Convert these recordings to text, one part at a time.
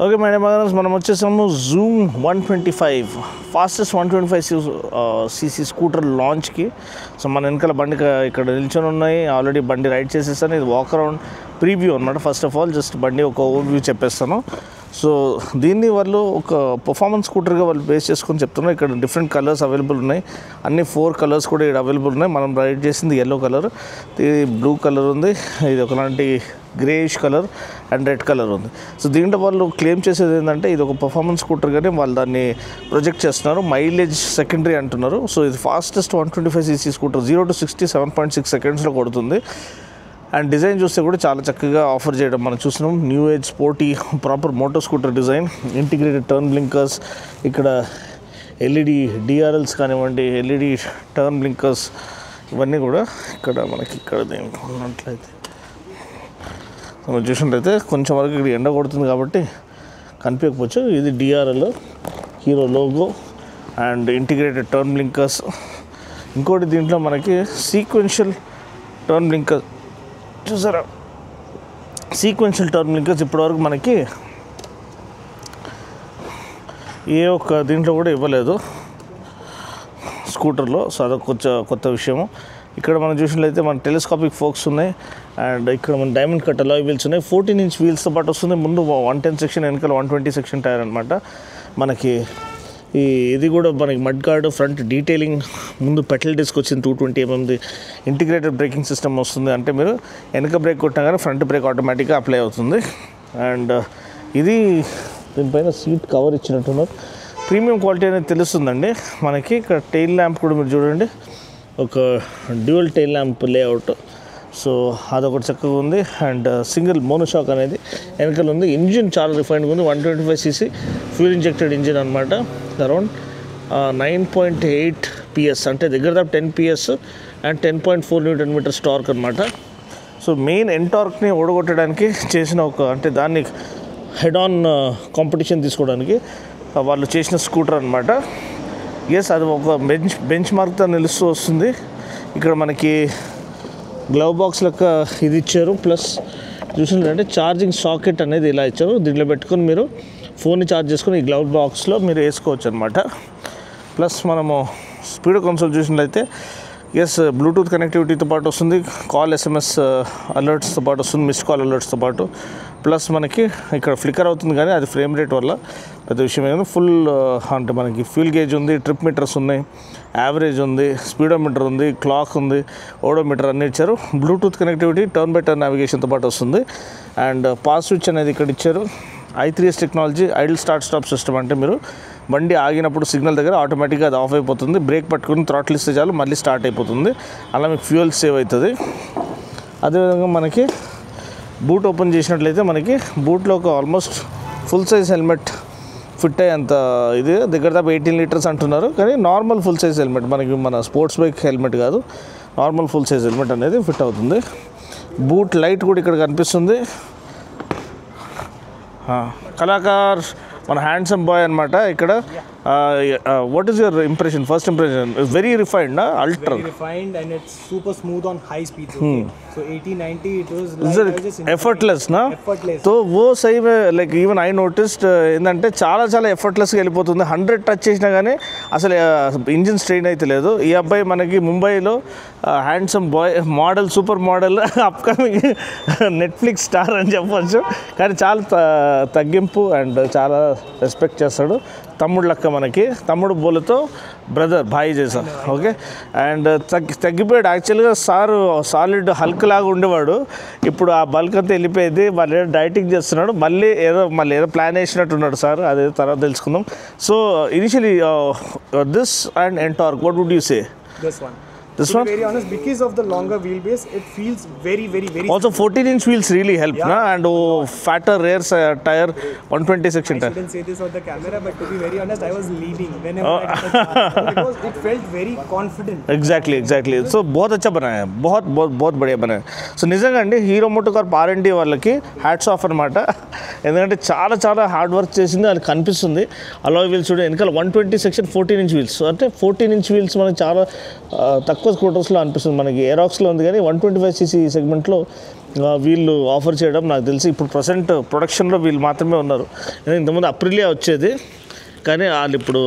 Okay madam మనం వచ్చేసాము Xoom 125 fastest 125cc scooter లాంచ్కి. సో మన వెనకాల బండి ఇక్కడ నిల్చొని ఉన్నాయి. ఆల్రెడీ బండి రైడ్ చేసేసాను. ఇది వాక్ అరౌండ్ ప్రీవ్యూ అనమాట. ఫస్ట్ ఆఫ్ ఆల్ జస్ట్ బండి ఒక ఓవర్వ్యూ చెప్పేస్తాను. సో దీన్ని వాళ్ళు ఒక పర్ఫార్మెన్స్ స్కూటర్గా వాళ్ళు బేస్ చేసుకొని చెప్తున్నారు. ఇక్కడ డిఫరెంట్ కలర్స్ అవైలబుల్ ఉన్నాయి. అన్ని 4 కలర్స్ కూడా ఇక్కడ అవైలబుల్ ఉన్నాయి. మనం రైడ్ చేసింది ఎల్లో కలర్, ఇది బ్లూ కలర్ ఉంది, ఇది ఒకలాంటి greyish colour and red colour ఉంది. సో దీంట్లో వాళ్ళు క్లెయిమ్ చేసేది ఏంటంటే ఇది ఒక పర్ఫార్మెన్స్ స్కూటర్గానే వాళ్ళు దాన్ని ప్రొజెక్ట్ చేస్తున్నారు. మైలేజ్ సెకండరీ అంటున్నారు. సో ఇది ఫాస్టెస్ట్ 125cc స్కూటర్ 0 to 60 7.6 సెకండ్స్లో కొడుతుంది. అండ్ డిజైన్ చూస్తే కూడా చాలా చక్కగా ఆఫర్ చేయడం మనం చూస్తున్నాం. New age sporty proper moto scooter design, integrated turn blinkers, ఇక్కడ ఎల్ఈడి డిఆర్ఎల్స్ కానివ్వండి, ఎల్ఈడి టర్న్ బ్లింకర్స్, ఇవన్నీ కూడా ఇక్కడ మనకి ఇక్కడ దేనికి ఉన్నట్లయితే మనం చూసినట్లయితే కొంచెం వరకు ఇక్కడ ఎండ కొడుతుంది కాబట్టి కనిపించకపోవచ్చు. ఇది DRL, hero logo and integrated turn blinkers. ఇంకోటి దీంట్లో మనకి సీక్వెన్షియల్ టర్న్ బ్లింకర్ చూసారా, సీక్వెన్షియల్ టర్న్ బ్లింకర్స్ ఇప్పటివరకు మనకి ఏ ఒక్క దీంట్లో కూడా ఇవ్వలేదు స్కూటర్లో. సో అదొక కొత్త విషయము. ఇక్కడ మనం చూసినట్లయితే మన టెలిస్కోపిక్ ఫోక్స్ ఉన్నాయి అండ్ ఇక్కడ మన డైమండ్ కట్ అలాయ్ వీల్స్ ఉన్నాయి. 14-inch వీల్స్తో పాటు వస్తుంది. ముందు 110 సెక్షన్, వెనకాల 120 సెక్షన్ టైర్ అనమాట. మనకి ఇది కూడా మనకి మడ్ గార్డ్, ఫ్రంట్ డీటెయిలింగ్, ముందు పెటల్ డిస్క్ వచ్చింది 220 mm. ఇంటిగ్రేటెడ్ బ్రేకింగ్ సిస్టమ్ వస్తుంది. అంటే మీరు వెనక బ్రేక్ కొట్టినా కానీ ఫ్రంట్ బ్రేక్ ఆటోమేటిక్గా అప్లై అవుతుంది. అండ్ ఇది దీనిపైన సీట్ కవర్ ఇచ్చినట్టున్నారు. ప్రీమియం క్వాలిటీ అనేది తెలుస్తుందండి మనకి. ఇక్కడ టెయిల్ ల్యాంప్ కూడా మీరు చూడండి, ఒక dual tail lamp layout. So అదొకటి చక్కగా ఉంది. అండ్ సింగిల్ మోనోషాక్ అనేది వెనకాల ఉంది. ఇంజిన్ చాలా రిఫైన్డ్గా ఉంది. 125cc ఫ్యూల్ ఇంజెక్టెడ్ ఇంజిన్ అనమాట. అరౌండ్ 9.8 PS, అంటే దగ్గర దాకా 10 PS అండ్ 10.4 Nm టార్క్ అనమాట. సో మెయిన్ ఎంటార్క్ని ఓడగొట్టడానికి చేసిన అంటే దాన్ని హెడ్ ఆన్ కాంపిటీషన్ తీసుకోవడానికి వాళ్ళు చేసిన స్కూటర్ అనమాట. ఎస్, అది ఒక బెంచ్ మార్క్తో నిలుస్తూ వస్తుంది. ఇక్కడ మనకి గ్లవ్ బాక్స్ లెక్క ఇది ఇచ్చారు. ప్లస్ చూసినట్లంటే ఛార్జింగ్ సాకెట్ అనేది ఇలా ఇచ్చారు. దీంట్లో పెట్టుకొని మీరు ఫోన్ని ఛార్జ్ చేసుకొని ఈ గ్లవ్ బాక్స్లో మీరు వేసుకోవచ్చు అనమాట. ప్లస్ మనము స్పీడ్ కన్సోల్ చూసినట్లయితే ఎస్, బ్లూటూత్ కనెక్టివిటీతో పాటు వస్తుంది. కాల్ SMS అలర్ట్స్తో పాటు వస్తుంది, మిస్డ్ కాల్ అలర్ట్స్తో పాటు. ప్లస్ మనకి ఇక్కడ ఫ్లిక్కర్ అవుతుంది కానీ అది ఫ్రేమ్ రేట్ వల్ల పెద్ద విషయం ఏంటంటే ఫుల్ అంటే మనకి ఫ్యూల్ గేజ్ ఉంది, ట్రిప్ మీటర్స్ ఉన్నాయి, యావరేజ్ ఉంది, స్పీడోమీటర్ ఉంది, క్లాక్ ఉంది, ఓడోమీటర్ అన్నీ ఇచ్చారు. Bluetooth connectivity, turn by turn నావిగేషన్తో పాటు వస్తుంది. అండ్ పాస్ స్విచ్ అనేది ఇక్కడ ఇచ్చారు. i3s technology, idle start stop system. అంటే మీరు బండి ఆగినప్పుడు సిగ్నల్ దగ్గర ఆటోమేటిక్గా అది ఆఫ్ అయిపోతుంది. బ్రేక్ పట్టుకుని థ్రాటిల్ ఇస్తే చాలు మళ్ళీ స్టార్ట్ అయిపోతుంది. అలా మీకు ఫ్యూయల్ సేవ్ అవుతుంది. అదేవిధంగా మనకి బూట్ ఓపెన్ చేసినట్లయితే మనకి బూట్లో ఒక almost full size helmet fit అయ్యేంత ఇది, దగ్గర దాకా 18 లీటర్స్ అంటున్నారు కానీ నార్మల్ ఫుల్ సైజ్ హెల్మెట్, మనకి మన స్పోర్ట్స్ బైక్ హెల్మెట్ కాదు, నార్మల్ ఫుల్ సైజ్ హెల్మెట్ అనేది ఫిట్ అవుతుంది. బూట్ లైట్ కూడా ఇక్కడ కనిపిస్తుంది. కళాకార్ మన హ్యాండ్సమ్ బాయ్ అనమాట. ఇక్కడ what is your impression, first impression? Very refined, ultra refined and it's super smooth on high speeds. So 80-90 it was like effortless na effortless. तो वो सही में like even I noticed ఏంటంటే చాలా ఎఫర్ట్లెస్గా వెళ్ళిపోతుంది. 100 టచ్ చేసినా కానీ అసలు ఇంజిన్ స్ట్రెయిన్ అయితే లేదు. ఈ అబ్బాయి మనకి ముంబైలో handsome boy model, super model, upcoming Netflix star అని చెప్పచ్చు. కానీ చాలా తగ్గింపు అండ్ చాలా రెస్పెక్ట్ చేస్తాడు. తమ్ముడు లెక్క మనకి, తమ్ముడు బోలతో బ్రదర్ భాయ్ చేసా. ఓకే, అండ్ తగ్గిపోయాడు. యాక్చువల్గా సారు సాలిడ్ హల్క్ లాగా ఉండేవాడు. ఇప్పుడు ఆ బల్క్ అంతా వెళ్ళిపోయింది. మళ్ళీ డైటింగ్ చేస్తున్నాడు. మళ్ళీ ఏదో ప్లాన్ వేసినట్టున్నాడు సార్. అదే తర్వాత తెలుసుకుందాం. సో ఇనిషియలీ దిస్ అండ్ ఎంటార్క్, what would you say? This one? To be very honest, because of the longer wheelbase, it feels very also 14-inch wheels really help, yeah. And fatter rear tire, 120 section tire. I shouldn't say this on the camera, but to be very honest, I was leading whenever I got the chance because it felt very confident. Exactly. So बहुत अच्छा बनाया है, बहुत बढ़िया बनाया. So నిజంగా అండి hero MotoCorp R&D వాళ్ళకి హ్యాట్స్ ఆఫ్ అనమాట. ఎందుకంటే చాలా హార్డ్ వర్క్ చేసింది, అది కనిపిస్తుంది. అలాయ్ వీల్స్ చూడండి, వెనకాల 120 సెక్షన్ 14-inch వీల్స్. అంటే 14-inch వీల్స్ మనకి చాలా తక్కువ స్కూటర్స్లో అనిపిస్తుంది. మనకి ఏరాక్స్లో ఉంది కానీ 125cc సెగ్మెంట్లో వీళ్ళు ఆఫర్ చేయడం నాకు తెలిసి ఇప్పుడు ప్రజెంట్ ప్రొడక్షన్లో వీళ్ళు మాత్రమే ఉన్నారు. ఇంతకుముందు అప్రిలియా వచ్చేది, కానీ వాళ్ళు ఇప్పుడు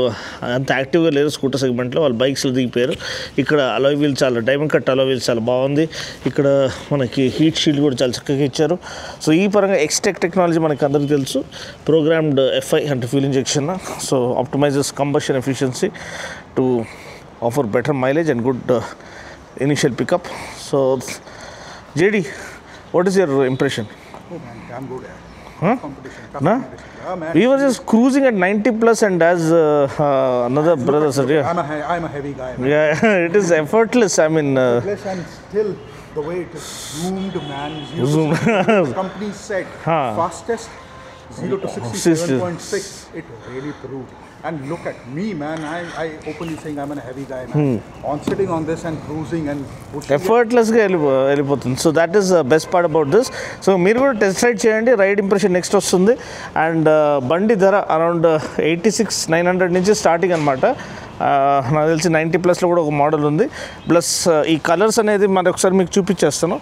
అంత యాక్టివ్గా లేరు స్కూటర్ సెగ్మెంట్లో, వాళ్ళు బైక్స్లో దిగిపోయారు. ఇక్కడ అలాయ్ వీల్ చాలా డైమండ్ కట్ అలాయ్ వీల్ చాలా బాగుంది. ఇక్కడ మనకి హీట్ షీల్డ్ కూడా చాలా చక్కగా ఇచ్చారు. సో ఈ పరంగా ఎక్స్టెక్ టెక్నాలజీ మనకి అందరికీ తెలుసు, ప్రోగ్రామ్డ్ FI అంటే fuel injection. So optimises combustion efficiency to offer better mileage and good initial pickup. So JD, what is your impression? Oh man, damn good. Huh? Competition. No? Yeah, man. We were just cruising at 90 plus, and as another brother said, yeah, I'm a heavy guy. Man. yeah, it is effortless. I mean, Effortless and still the way it is zoomed, man. The company said fastest 0 to 60 7.6. It really proved. And look at me, man. I openly saying I'm a heavy guy, man. On sitting on this and cruising and pushing. ఎఫర్ట్లెస్గా వెళ్ళిపోతుంది. So that is best part about this. So మీరు కూడా test ride చేయండి, ride impression next వస్తుంది. And బండి ధర around 86,900 నుంచి starting అనమాట. నాకు తెలిసి 90+ కూడా ఒక మోడల్ ఉంది. ప్లస్ ఈ కలర్స్ అనేది మరొకసారి మీకు చూపించేస్తాను.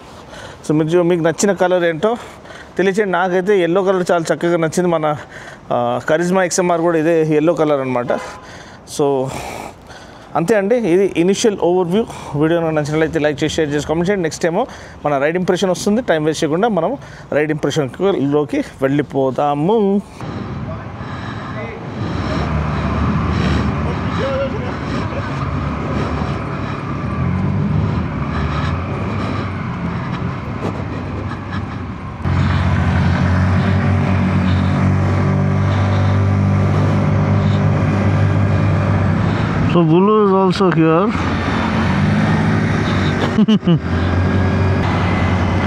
సో మీకు నచ్చిన కలర్ ఏంటో తెలియచేయండి. నాకైతే ఎల్లో కలర్ చాలా చక్కగా నచ్చింది. మన కరిజ్మా XMR కూడా ఇదే ఎల్లో కలర్ అనమాట. సో అంతే అండి, ఇది ఇనిషియల్ ఓవర్వ్యూ. వీడియో నచ్చినట్లయితే లైక్ చేసి షేర్ చేసి కామెంట్ చేయండి. నెక్స్ట్ ఏమో మన రైడ్ ఇంప్రెషన్ వస్తుంది. టైం వేస్ట్ చేయకుండా మనం రైడ్ ఇంప్రెషన్లోకి వెళ్ళిపోతాము. So Bulu is also here.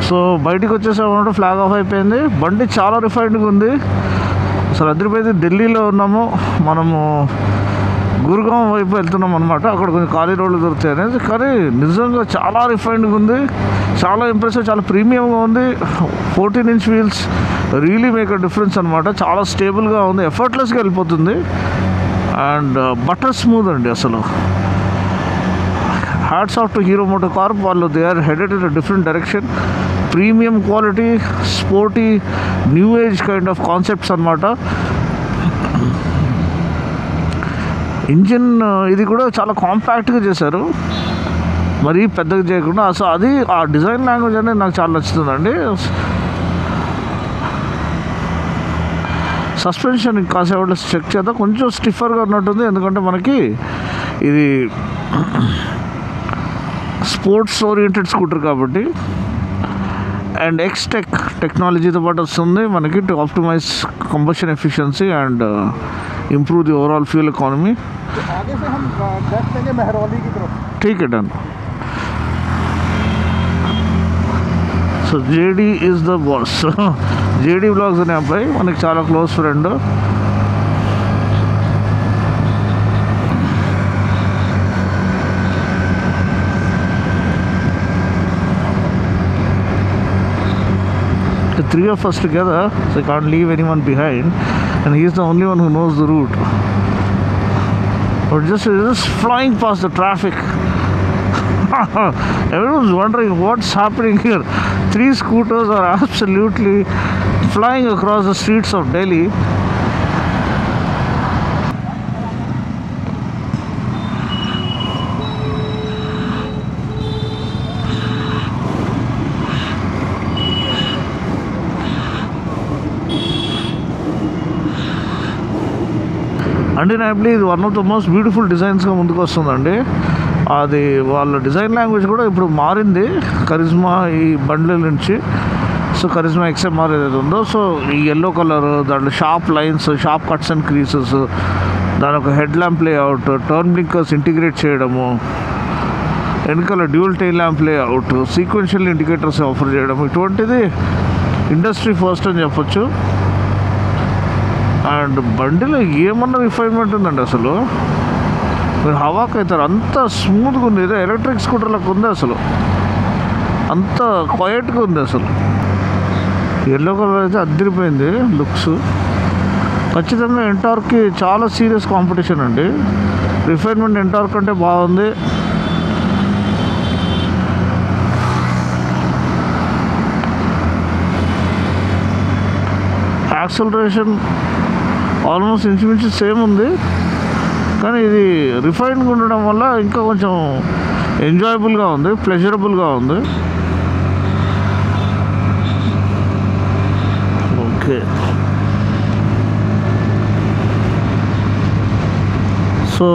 So బయటికి వచ్చేసామంటే ఫ్లాగ్ ఆఫ్ అయిపోయింది. బండి చాలా రిఫైన్డ్గా ఉంది. అసలు అదిరిపోయింది. ఢిల్లీలో ఉన్నాము మనము, గురుగాం వైపు వెళ్తున్నాం అనమాట. అక్కడ కొంచెం ఖాళీ రోడ్లు దొరుకుతాయి అనేది, కానీ నిజంగా చాలా రిఫైన్డ్గా ఉంది, చాలా ఇంప్రెసివ్, చాలా ప్రీమియంగా ఉంది. 14 inch wheels really make a difference అనమాట. చాలా స్టేబుల్గా ఉంది, ఎఫర్ట్లెస్గా వెళ్ళిపోతుంది. అండ్ బటర్ స్మూత్ అండి అసలు. Hats off to Hero MotoCorp. వాళ్ళు they are headed in a different direction. Premium quality, sporty, new age kind of concepts అనమాట. ఇంజిన్ ఇది కూడా చాలా కాంపాక్ట్గా చేశారు, మరీ పెద్దగా చేయకుండా. అసలు అది ఆ డిజైన్ లాంగ్వేజ్ అనేది నాకు చాలా నచ్చుతుందండి. సస్పెన్షన్ కాసేపు చెక్ చేద్దాం. కొంచెం స్టిఫర్గా ఉన్నట్టుంది, ఎందుకంటే మనకి ఇది స్పోర్ట్స్ ఓరియంటెడ్ స్కూటర్ కాబట్టి. అండ్ ఎక్స్టెక్ టెక్నాలజీతో పాటు వస్తుంది మనకి to optimise combustion efficiency and improve the overall fuel economy. आगे से हम लेफ्ट लेंगे मेहरौली की तरफ. ठीक है, done. So JD is the boss. JD blogs అనే అబ్బాయి మనకి చాలా close friend. The 3 of us together, so I can't leave anyone behind, and he's the only one who knows the route. But just flying past the traffic. Everyone's wondering what's happening here. 3 scooters are absolutely flying across the streets of Delhi. Undeniably, ఇది one of the most beautiful డిజైన్స్గా ముందుకు వస్తుందండి. అది వాళ్ళ design language కూడా ఇప్పుడు మారింది కరిజ్మా ఈ బండ్ల నుంచి. సో కరిజ్మా XMR ఏదైతే ఉందో, సో ఈ ఎల్లో కలర్, దాంట్లో sharp lines, sharp cuts and creases, దాని ఒక head lamp layout, turn blinkers integrate చేయడము, వెనకాల dual tail lamp layout, sequential indicators offer చేయడం, ఇటువంటిది ఇండస్ట్రీ ఫస్ట్ అని చెప్పొచ్చు. అండ్ బండిలో ఏమన్నా రిఫైన్మెంట్ ఉందండి అసలు. మీరు హవాక్ అవుతారు, అంత స్మూత్గా ఉంది. ఏదో ఎలక్ట్రిక్ స్కూటర్లకు ఉంది అసలు, అంత క్వైట్గా ఉంది అసలు. ఎల్లో కలర్ అయితే అదిరిపోయింది లుక్స్. ఖచ్చితంగా ఎంటార్క్కి చాలా సీరియస్ కాంపిటీషన్ అండి. రిఫైన్మెంట్ ఎంటార్క్ అంటే బాగుంది. యాక్సలరేషన్ ఆల్మోస్ట్ ఇంచుమించు సేమ్ ఉంది, కానీ ఇది రిఫైన్గా ఉండడం వల్ల ఇంకా కొంచెం ఎంజాయబుల్గా ఉంది, ప్లెజరబుల్గా ఉంది. ఓకే, సో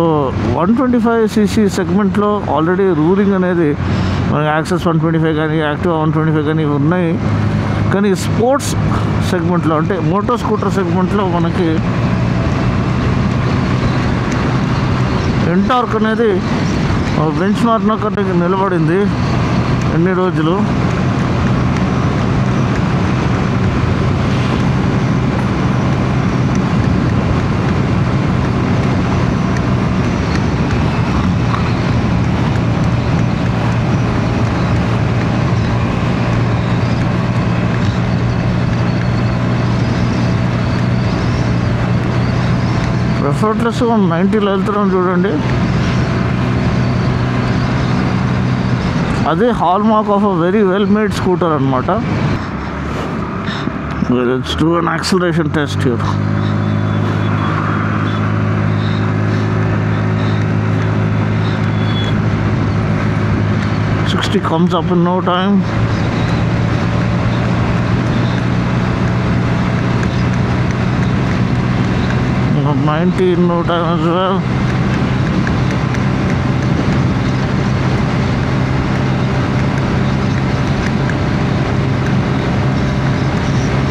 125cc సెగ్మెంట్లో ఆల్రెడీ రూలింగ్ అనేది మనకి యాక్సెస్ 125 కానీ యాక్టివా 125 కానీ ఇవి ఉన్నాయి. కానీ స్పోర్ట్స్ సెగ్మెంట్లో అంటే మోటో స్కూటర్ సెగ్మెంట్లో మనకి ఎంటార్క్ అనేది బెంచ్ మార్క్ కంటే నిలబడింది ఎన్ని రోజులు. ఎఫర్ట్లెస్ 90లో వెళ్తున్నాం చూడండి. అదే hallmark of a very well made scooter అనమాట. Let's do an acceleration test here. It comes up in no time. Of 90 in no time as well.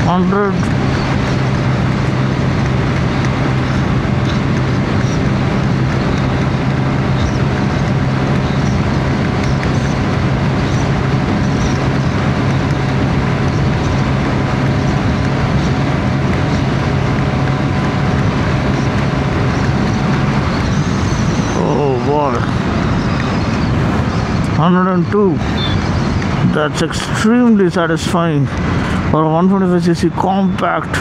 $100. Boy, 102. That's extremely satisfying for a 125cc compact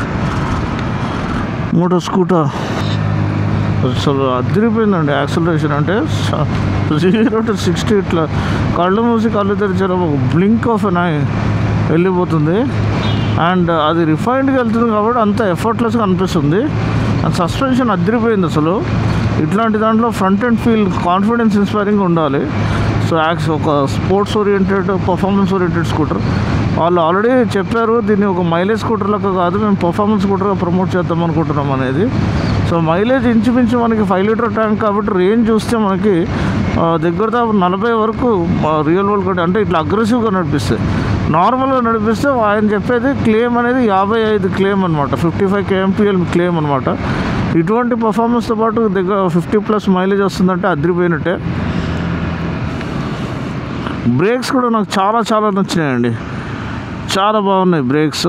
motor scooter. అసలు అదిరిపోయిందండి acceleration. అంటే 0 to 60 ఇట్లా కళ్ళు మూసి కళ్ళు తెరిచారు, ఒక blink of an I వెళ్ళిపోతుంది. And అది రిఫైన్డ్గా వెళ్తుంది కాబట్టి అంత ఎఫర్ట్లెస్గా అనిపిస్తుంది. అండ్ సస్పెన్షన్ అదిరిపోయింది అసలు. ఇట్లాంటి దాంట్లో front and feel confidence inspiring ఉండాలి. సో ఒక sports oriented performance oriented scooter. వాళ్ళు ఆల్రెడీ చెప్పారు దీన్ని ఒక మైలేజ్ స్కూటర్ లాగా కాదు, మేము పర్ఫార్మెన్స్ స్కూటర్గా ప్రమోట్ చేద్దాం అనుకుంటున్నాం అనేది. సో మైలేజ్ ఇంచుమించు మనకి 5 లీటర్ ట్యాంక్ కాబట్టి రేంజ్ చూస్తే మనకి దగ్గర 40 వరకు రియల్ వరల్డ్ కంటే అంటే ఇట్లా అగ్రెసివ్గా నడిపిస్తాయి. నార్మల్గా నడిపిస్తే ఆయన చెప్పేది క్లెయిమ్ అనేది 55 క్లెయిమ్ అనమాట, 55 kmpl క్లెయిమ్ అనమాట. ఇటువంటి పర్ఫార్మెన్స్తో పాటు దగ్గర 50+ మైలేజ్ వస్తుందంటే అదిరిపోయినట్టే. బ్రేక్స్ కూడా నాకు చాలా చాలా నచ్చినాయండి, చాలా బాగున్నాయి బ్రేక్స్.